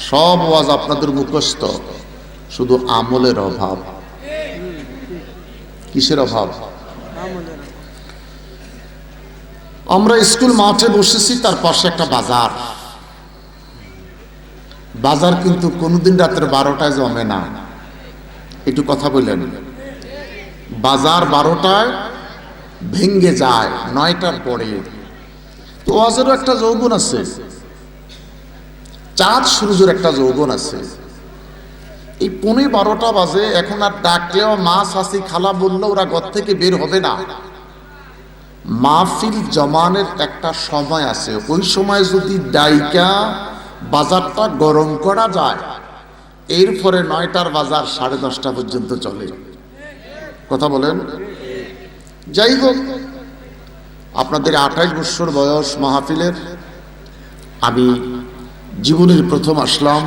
সব ওয়াজ আপনাদের মুখস্থ, শুধু আমলের অভাব। কিসের অভাব? আমরা স্কুল মাঠে বসেছি, তার পাশে একটা বাজার। বাজার কিন্তু কোনোদিন রাতের 12টায় জমে না। একটু কথা বললেন, বাজার 12টায় ভেঙ্গে যায় 9টার পরে। তো ওয়াজেরও একটা যৌবন আছে, চাঁদ সূর্যের একটা যৌবন আছে। এই 12:15 বাজে, এখন আর ডাকলেও মা চাচি খালা বললেও ওরা ঘর থেকে বের হবে না। মাহফিল জমানের একটা সময় আছে, ওই সময় যদি ডাইকা বাজারটা গরম করা যায়, এরপরে 9টার বাজার 10:30 পর্যন্ত চলে। কথা বলেন। যাই হোক, আপনাদের 28 বছর বয়স মাহফিলের। আমি জীবনের প্রথম আসলাম।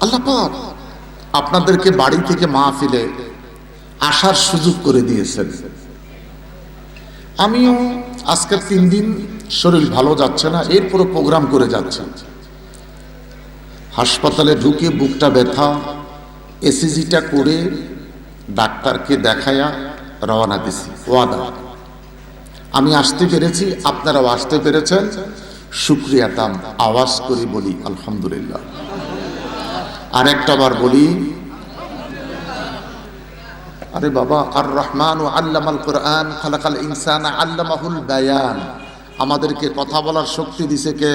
আল্লাহ পাক আপনাদেরকে বাড়ি থেকে মাহফিলে আসার সুযোগ করে দিয়েছেন। আমিও আজকের 3 দিন শরীর ভালো যাচ্ছে না, এরপরও প্রোগ্রাম করে যাচ্ছে। হাসপাতালে ঢুকে বুকটা ব্যথা, এসিজিটা করে ডাক্তারকে দেখায়া রওনা দিছি। ওয়াদা আমি আসতে পেরেছি, আপনারাও আসতে পেরেছেন, শুকরিয়া দাম আওয়াজ করে বলি আলহামদুলিল্লাহ। আর একটা বার বলি, আরে বাবা, আর রহমান আল্লামাল কোরআন খালাকাল ইনসানা আল্লামাহুল বায়ান। আমাদেরকে কথা বলার শক্তি দিছে কে?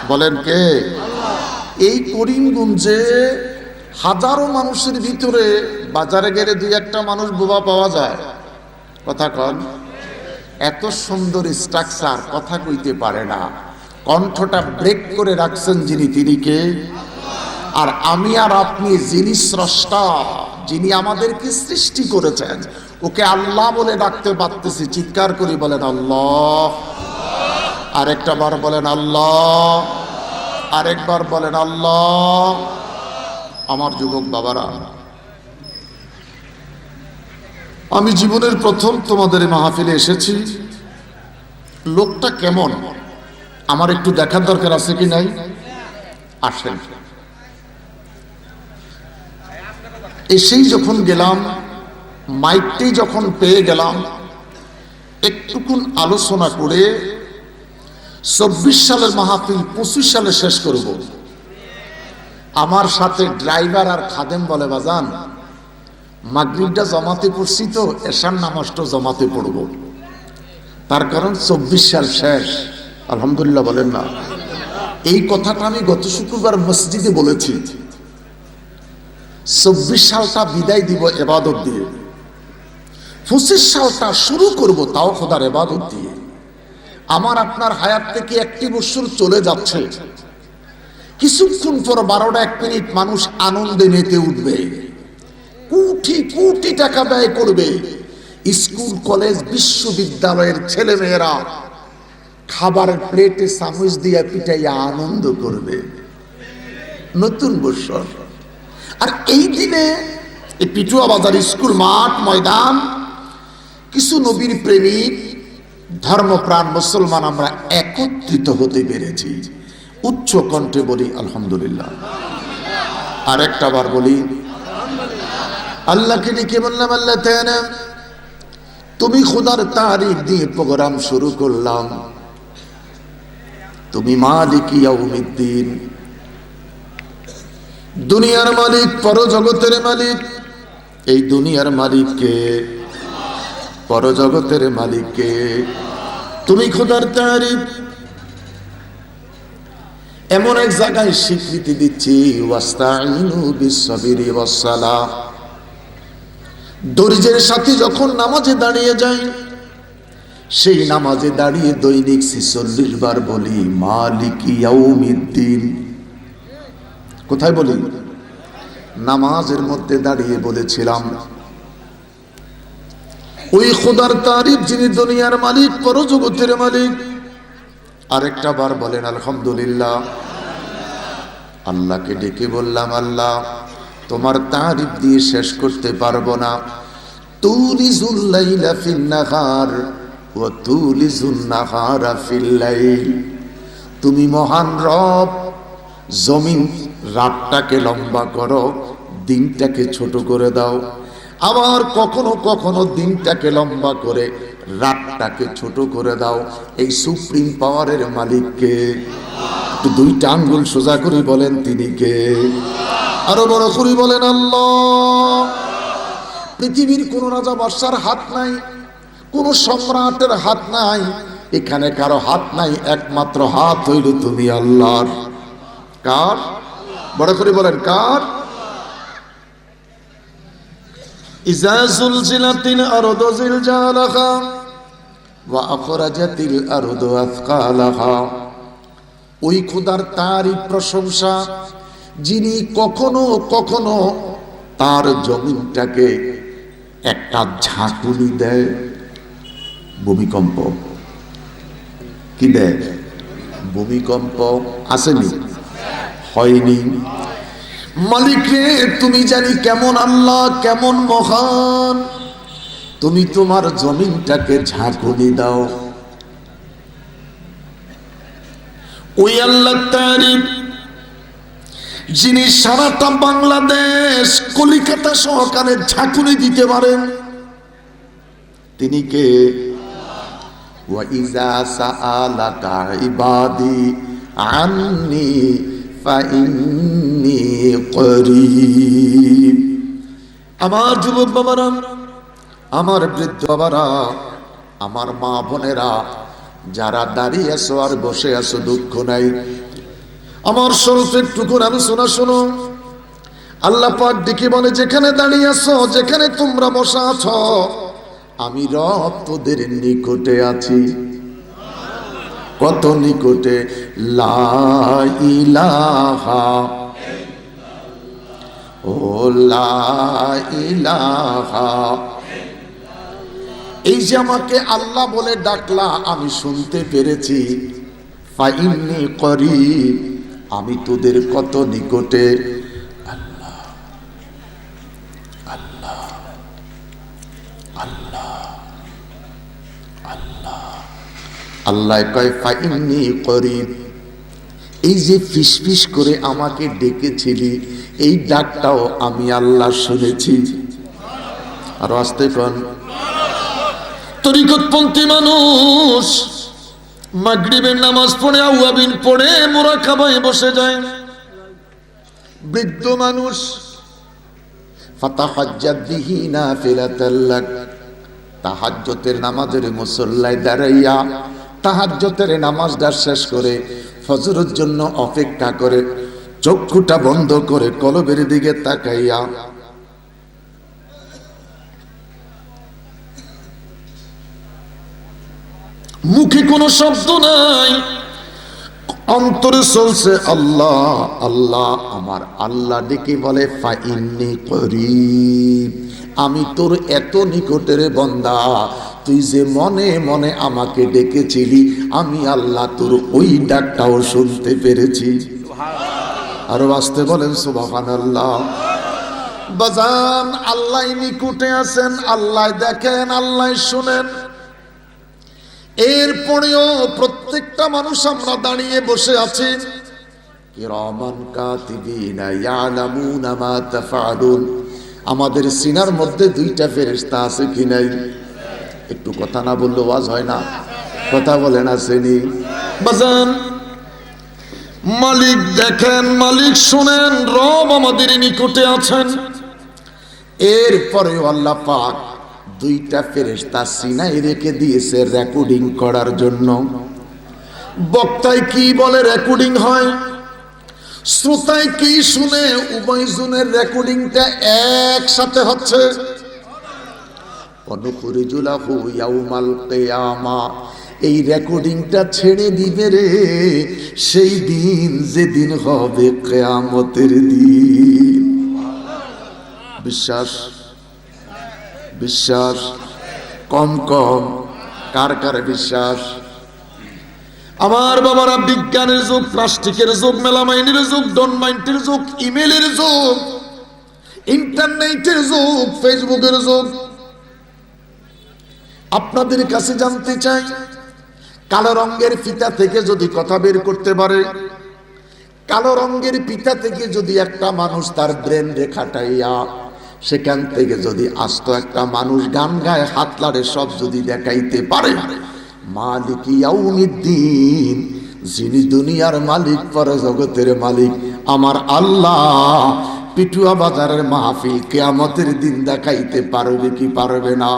বলেন কে? এই করিমগঞ্জে হাজারো মানুষের ভিতরে বাজারে গেলে 2-1টা মানুষ বোবা পাওয়া যায়। কথা কন। এত সুন্দর স্ট্রাকচার, কথা কইতে পারে না, কণ্ঠটা ব্রেক করে রাখছেন যিনি, তিনি কে? আর আমি আর আপনি যিনি স্রষ্টা, যিনি আমাদেরকে সৃষ্টি করেছেন, ওকে আল্লাহ বলে ডাকতে পারতেছি। চিৎকার করি বলেন আল্লাহ। আরেকটা বার বলেন আল্লাহ। আরেকবার বলেন আল্লাহ। আমার যুবক বাবারা, আমি জীবনের প্রথম তোমাদের মাহফিলে এসেছি। লোকটা কেমন আমার একটু দেখার দরকার আছে কি নাই? আসেন। এসেই যখন গেলাম, মাইকটি যখন পেয়ে গেলাম, একটুকুন আলোচনা করে 24 সালের মাহফিল 25 সালে শেষ করব। আমার সাথে ড্রাইভার আর খাদেম বলে, বাজান মাগরিবটা জমাতে পড়ছি তো, এশার নামাজটা জমাতে পড়ব। তার কারণ 24 সাল শেষ। আলহামদুলিল্লাহ বলেন না? এই কথাটা আমি গত শুক্রবার মসজিদে বলেছি। 24 সালটা বিদায় দিব ইবাদত দিয়ে, 25 সালটা শুরু করব তাও খোদার ইবাদত দিয়ে। আমার আপনার হায়াত থেকে 1টি বছর চলে যাচ্ছে, কিছুক্ষণ পর 12টা 1 মিনিট মানুষ আনন্দে মেতে উঠবে, কোটি কোটি টাকা ব্যয় করবে। স্কুল কলেজ বিশ্ববিদ্যালয়ের ছেলে মেয়েরা খাবারের প্লেটে চামচ দিয়ে পিটাইয়া আনন্দ করবে। নতুন বছর। আর এই দিনে এই পিটুয়া বাজার স্কুল মাঠ ময়দান, কিছু নবীর প্রেমিক ধর্মপ্রাণ মুসলমান আমরা একত্রিত হতে পেরেছি। উচ্চ কণ্ঠে বলি আলহামদুলিল্লাহ। আর একটা বার বলি আল্লাহকে ডেকে বললাম, আল্লাহ তাআলা তুমি খোদার তারিফ দিয়ে প্রোগ্রাম শুরু করলাম। তুমি মালিক ইয়াউমিদ্দিন, দুনিয়ার মালিক, পরজগতের মালিক। এই দুনিয়ার মালিককে, পরজগতের মালিককে, তুমি খোদার তারিফ। এমন এক জায়গায় স্বীকৃতি দিচ্ছি, ওয়াস্তাইনু বিসসাবিরি ওয়াসসালাহ। ধৈর্যের সাথে যখন নামাজে দাঁড়িয়ে যাই, সেই নামাজে দাঁড়িয়ে দৈনিক 46 বার বলি মালিক ইয়াউমিদ্দিন। কোথায় বলি? নামাজের মধ্যে দাঁড়িয়ে বলেছিলাম। ওই খোদার তারিফ যিনি দুনিয়ার মালিক, পরজগতের মালিক। আরেকটা বার বলেন আলহামদুলিল্লাহ। আল্লাহকে ডেকে বললাম, আল্লাহ তোমার তারিফ দিয়ে শেষ করতে পারবো না। তুলিজুল লাইলা ফিন নাহার ওয়া তুলিজুন নাহারা ফিল লাইল তুমি মহান রব, জমিন রাতটাকে লম্বা করো, দিনটাকে ছোট করে দাও। আবার কখনো কখনো দিনটাকে লম্বা করে রাতটাকে ছোট করে দাও। এই সুপ্রিম পাওয়ারের মালিককে একটু দুইটা আঙ্গুল সোজা করে বলেন তিনি কে? আরো বড় করে বলেন আল্লাহ। পৃথিবীর কোন রাজা বাদশার হাত নাই, কোন সম্রাটের হাত নাই, এখানে কারো হাত নাই, একমাত্র হাত হইল তুমি আল্লাহর। কার? বড় করে বলেন কার? ইজা জুলজিলাতিল আরদু জিলজালাহা ওয়া আখরাজাতিল আরদু আথকালাহা। ওই খোদার তারই প্রশংসা যিনি কখনো কখনো তার জমিনটাকে একটা ঝাঁকুনি দেয়। ভূমিকম্প কি দেয়? ভূমিকম্প আসেনি? হয়নি? মালিক রে, তুমি জানি কেমন আল্লাহ, কেমন মহান। তুমি তোমার জমিনটাকে ঝাঁকুনি দাও। ওই আল্লাহ তারিফ যিনি সারাটা বাংলাদেশ কলিকাতা সহকারে ঝাঁকুনি দিতে পারেন, তিনি কে? ওয়া ইজা সাআলাকা ইবাদি আন্নি ফাইন্নি করিব। আমার যুবক বাবারা, আমার বৃদ্ধ বাবারা, আমার মা বোনেরা, যারা দাঁড়িয়ে আছো আর বসে আছো, দুঃখ নাই, আমার স্বল্প একটু আলোচনা শোনো। আল্লাহ পাক ডেকে বলে, যেখানে দাঁড়িয়ে আছো, যেখানে তোমরা বসা আছো, আমি রব তোদের নিকটে আছি। কত নিকটে? লা ইলাহা ও লা ইলাহা। এই যে আমাকে আল্লাহ বলে ডাকলা, আমি শুনতে পেরেছি। ফাইন্নি করিব, আমি তোদের কত নিকটে। আল্লাহ আল্লাহ আল্লাহ আল্লাহ। আল্লাহ কয় ফাইন্নি করিব। এই যে ফিসফিস করে আমাকে ডেকেছিলি, এই ডাকটাও আমি আল্লাহ শুনেছি। আর আস্তে কোন তরিকতপন্থী মানুষ মাগরিবের নামাজ পড়ে, আওয়াবিন পড়ে মুরাকাবায় বসে যায়। বৃদ্ধ মানুষ ফাতাহাজ্জাদ বিহি নাফিলাতাল লাক, তাহাজ্জুদের নামাজের মুসল্লায় দাঁড়াইয়া তাহাজ্জুদের নামাজটা শেষ করে ফজরের জন্য অপেক্ষা করে, চক্ষুটা বন্ধ করে কলবের দিকে তাকাইয়া মুখে কোনো শব্দ নাই, অন্তরে চলছে আল্লাহ আল্লাহ। আমার আল্লাহ ডেকে বলে ফাইন্নি করিব, আমি তোর এত নিকটের বান্দা, তুই যে মনে মনে আমাকে ডেকেছিলি, আমি আল্লাহ তোর ওই ডাকটাও শুনতে পেরেছি। আরো আসতে বলেন সুবহানাল্লাহ। বাজান, আল্লাহ নিকটে আছেন, আল্লাহ দেখেন, আল্লাহ শুনেন। এরপরেও প্রত্যেকটা মানুষ আমরা দাঁড়িয়ে বসে আছি। কিরামান কাতিবিনা ইয়ালামুনা মা তাফআলুন। আমাদের সিনার মধ্যে দুইটা ফেরেশতা আছে কি নাই? একটু কথা না বললে ওয়াজ হয় না, কথা বলেন আসেনি? বাজান, মালিক দেখেন, মালিক শুনেন, রব আমাদের নিকটে আছেন। এরপরেও আল্লাহ পাক দুইটা ফেরেশতা সিনায় রেখে দিয়েছে রেকর্ডিং করার জন্য। বক্তায় কি বলে রেকর্ডিং হয়, শ্রোতায় কি শুনে, উভয়জনের রেকর্ডিংটা একসাথে হচ্ছে। অনুখরিজু লাহু ইয়াউমাল কিয়ামা, এই রেকর্ডিংটা ছেড়ে দিবে রে সেই দিন, যেদিন হবে কিয়ামতের দিন। বিশ্বাস বিশ্বাস কম কম, কার কার বিশ্বাস? আমার বাবারা, বিজ্ঞানের যুগ, প্লাস্টিকের যুগ, মেলামাইনের যুগ, ডনমাইন্টের যুগ, ইমেলের যুগ, ইন্টারনেটের যুগ, ফেসবুকের যুগ। আপনাদের কাছে জানতে চাই, কালো রঙের ফিতা থেকে যদি কথা বের করতে পারে, কালো রঙের ফিতা থেকে যদি একটা মানুষ তার ব্রেন রেখাটাইয়া সেখান থেকে যদি আস্ত একটা মানুষ গান গায়, হাত লাড়ে, সব যদি দেখাইতে পারে, মালিক ইয়াউমিদ্দিন, যিনি দুনিয়ার মালিক, পরজগতের মালিক আমার আল্লাহ, পিটুয়া বাজারের মাহফিল কিয়ামতের দিন দেখাইতে পারবে কি পারবে না?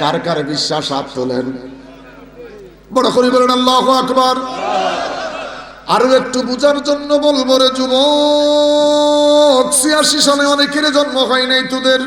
কার কার বিশ্বাস? হাত তোলেন, বড় করে বলেন আল্লাহু আকবার। আরো একটু বুঝার জন্য বলবো রে যুবক, ৮৬ সালে অনেকের জন্ম হয় নাই তোদের।